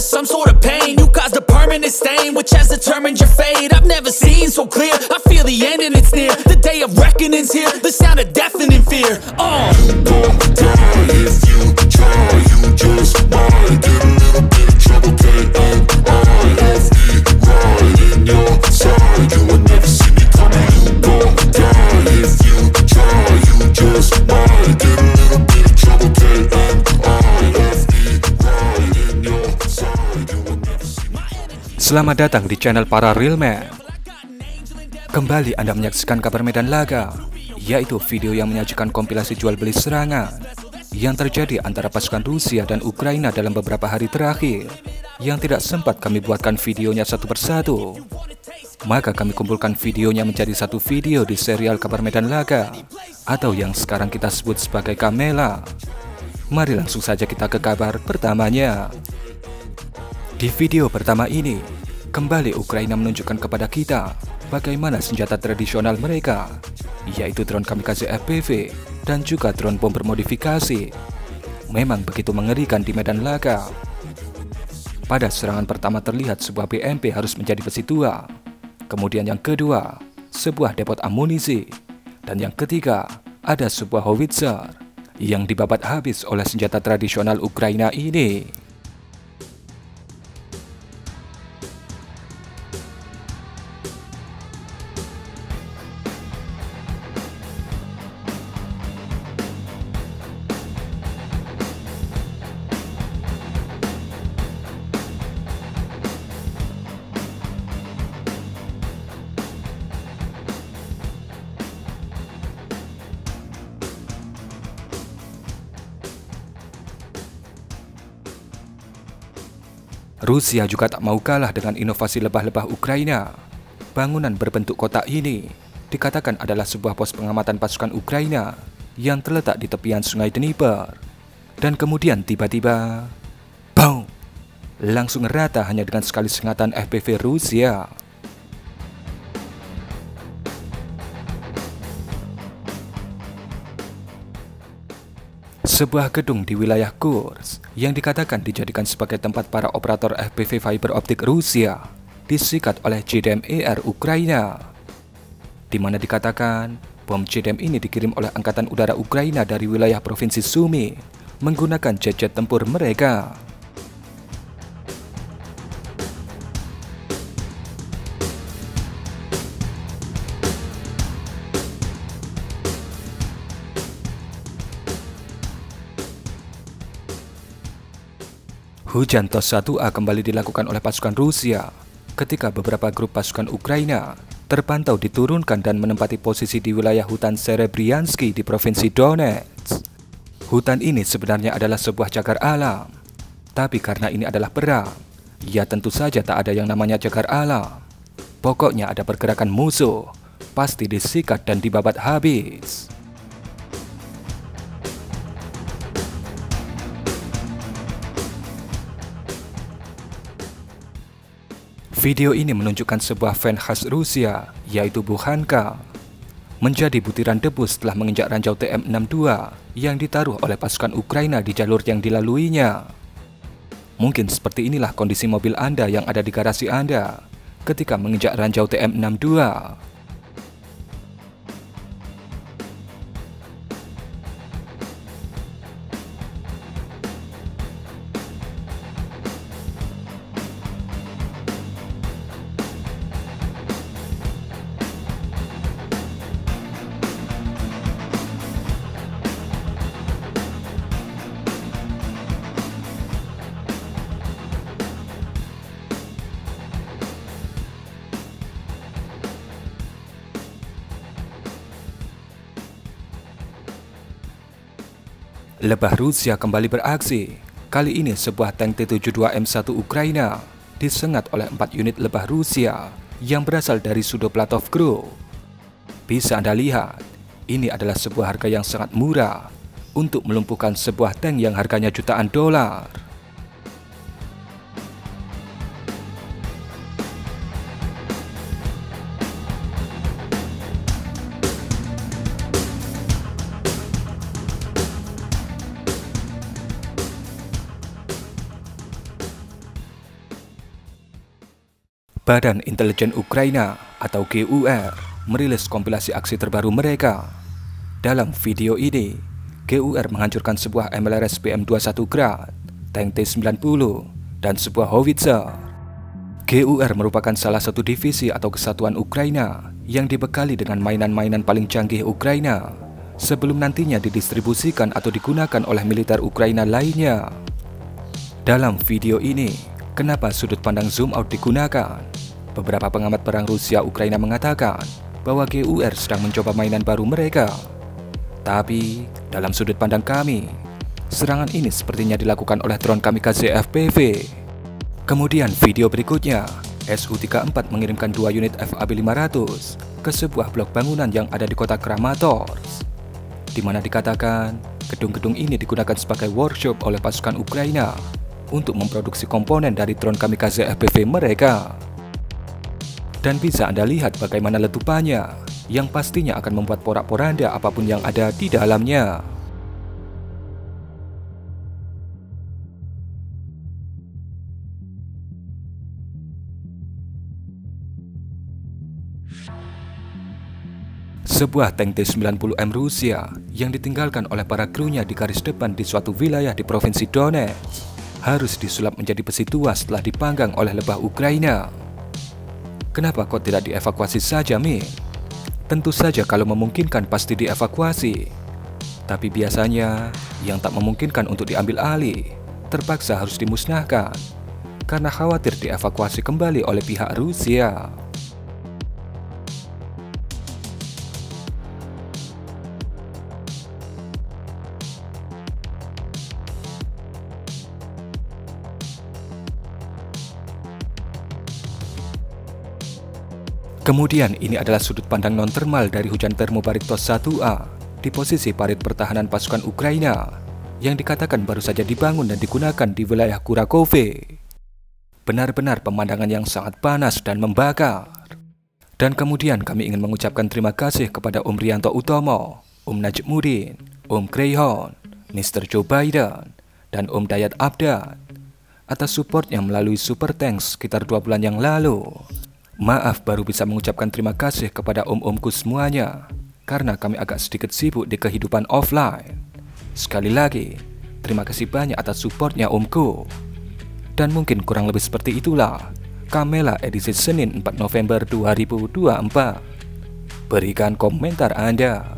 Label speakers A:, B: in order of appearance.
A: some sort of pain. You caused a permanent stain, which has determined your fate. I've never seen so clear, I feel the end and it's near. The day of reckoning's here, the sound of deafening fear.
B: You gon' die if you try, you just might get a little bit of trouble, K-M-I-F-E, right in your side, you will never see me coming. You gon' die if you try, you just might get a little bit of trouble, K-M-I-F-E, right in your side, you will never see me coming.
C: Selamat datang di channel para Real Man. Kembali Anda menyaksikan kabar medan laga, yaitu video yang menyajikan kompilasi jual beli serangan yang terjadi antara pasukan Rusia dan Ukraina dalam beberapa hari terakhir, yang tidak sempat kami buatkan videonya satu persatu. Maka kami kumpulkan videonya menjadi satu video di serial kabar medan laga, atau yang sekarang kita sebut sebagai Kamela. Mari langsung saja kita ke kabar pertamanya. Di video pertama ini, kembali Ukraina menunjukkan kepada kita bagaimana senjata tradisional mereka, yaitu drone kamikaze FPV dan juga drone bom bermodifikasi. Memang begitu mengerikan di medan laga. Pada serangan pertama terlihat sebuah BMP harus menjadi besi tua. Kemudian yang kedua, sebuah depot amunisi. Dan yang ketiga, ada sebuah howitzer yang dibabat habis oleh senjata tradisional Ukraina ini. Rusia juga tak mau kalah dengan inovasi lebah-lebah Ukraina. Bangunan berbentuk kotak ini dikatakan adalah sebuah pos pengamatan pasukan Ukraina yang terletak di tepian sungai Dnieper. Dan kemudian tiba-tiba, BOOM! Langsung rata hanya dengan sekali sengatan FPV Rusia. Sebuah gedung di wilayah Kursk yang dikatakan dijadikan sebagai tempat para operator FPV fiber optik Rusia disikat oleh JDM-ER Ukraina, di mana dikatakan bom JDM ini dikirim oleh Angkatan Udara Ukraina dari wilayah Provinsi Sumy menggunakan jet-jet tempur mereka. Hujan TOS 1A kembali dilakukan oleh pasukan Rusia ketika beberapa grup pasukan Ukraina terpantau diturunkan dan menempati posisi di wilayah hutan Serebryansky di Provinsi Donetsk. Hutan ini sebenarnya adalah sebuah cagar alam, tapi karena ini adalah perang, ya tentu saja tak ada yang namanya cagar alam. Pokoknya ada pergerakan musuh, pasti disikat dan dibabat habis. Video ini menunjukkan sebuah van khas Rusia, yaitu Bukhanka, menjadi butiran debu setelah menginjak ranjau TM62 yang ditaruh oleh pasukan Ukraina di jalur yang dilaluinya. Mungkin seperti inilah kondisi mobil Anda yang ada di garasi Anda ketika menginjak ranjau TM62. Lebah Rusia kembali beraksi. Kali ini sebuah tank T-72M1 Ukraina disengat oleh 4 unit lebah Rusia yang berasal dari Sudoplatov Group. Bisa Anda lihat, ini adalah sebuah harga yang sangat murah untuk melumpuhkan sebuah tank yang harganya jutaan dolar. Badan Intelijen Ukraina atau GUR merilis kompilasi aksi terbaru mereka. Dalam video ini, GUR menghancurkan sebuah MLRS PM-21 Grad, tank T-90, dan sebuah howitzer. GUR merupakan salah satu divisi atau kesatuan Ukraina yang dibekali dengan mainan-mainan paling canggih Ukraina sebelum nantinya didistribusikan atau digunakan oleh militer Ukraina lainnya. Dalam video ini, kenapa sudut pandang zoom out digunakan? Beberapa pengamat perang Rusia Ukraina mengatakan bahwa GUR sedang mencoba mainan baru mereka. Tapi, dalam sudut pandang kami, serangan ini sepertinya dilakukan oleh drone kamikaze FPV. Kemudian video berikutnya, Su-34 mengirimkan 2 unit FAB-500 ke sebuah blok bangunan yang ada di kota Kramatorsk, di mana dikatakan gedung-gedung ini digunakan sebagai workshop oleh pasukan Ukraina untuk memproduksi komponen dari drone kamikaze FPV mereka. Dan bisa Anda lihat bagaimana letupannya, yang pastinya akan membuat porak-poranda apapun yang ada di dalamnya. Sebuah tank T-90M Rusia yang ditinggalkan oleh para krunya di garis depan di suatu wilayah di provinsi Donetsk harus disulap menjadi besi tua setelah dipanggang oleh lebah Ukraina. Kenapa kok tidak dievakuasi saja, Min? Tentu saja kalau memungkinkan pasti dievakuasi. Tapi biasanya yang tak memungkinkan untuk diambil alih terpaksa harus dimusnahkan karena khawatir dievakuasi kembali oleh pihak Rusia. Kemudian ini adalah sudut pandang non-termal dari hujan termobarik TOS-1A di posisi parit pertahanan pasukan Ukraina yang dikatakan baru saja dibangun dan digunakan di wilayah Kurakove. Benar-benar pemandangan yang sangat panas dan membakar. Dan kemudian kami ingin mengucapkan terima kasih kepada Om Rianto Utomo, Om Najmuddin, Om Greyhound, Mr. Joe Biden, dan Om Dayat Abdad atas supportnya melalui Super Thanks sekitar 2 bulan yang lalu. Maaf baru bisa mengucapkan terima kasih kepada om-omku semuanya, karena kami agak sedikit sibuk di kehidupan offline. Sekali lagi, terima kasih banyak atas supportnya omku. Dan mungkin kurang lebih seperti itulah Kamela edisi Senin 4 November 2024. Berikan komentar Anda.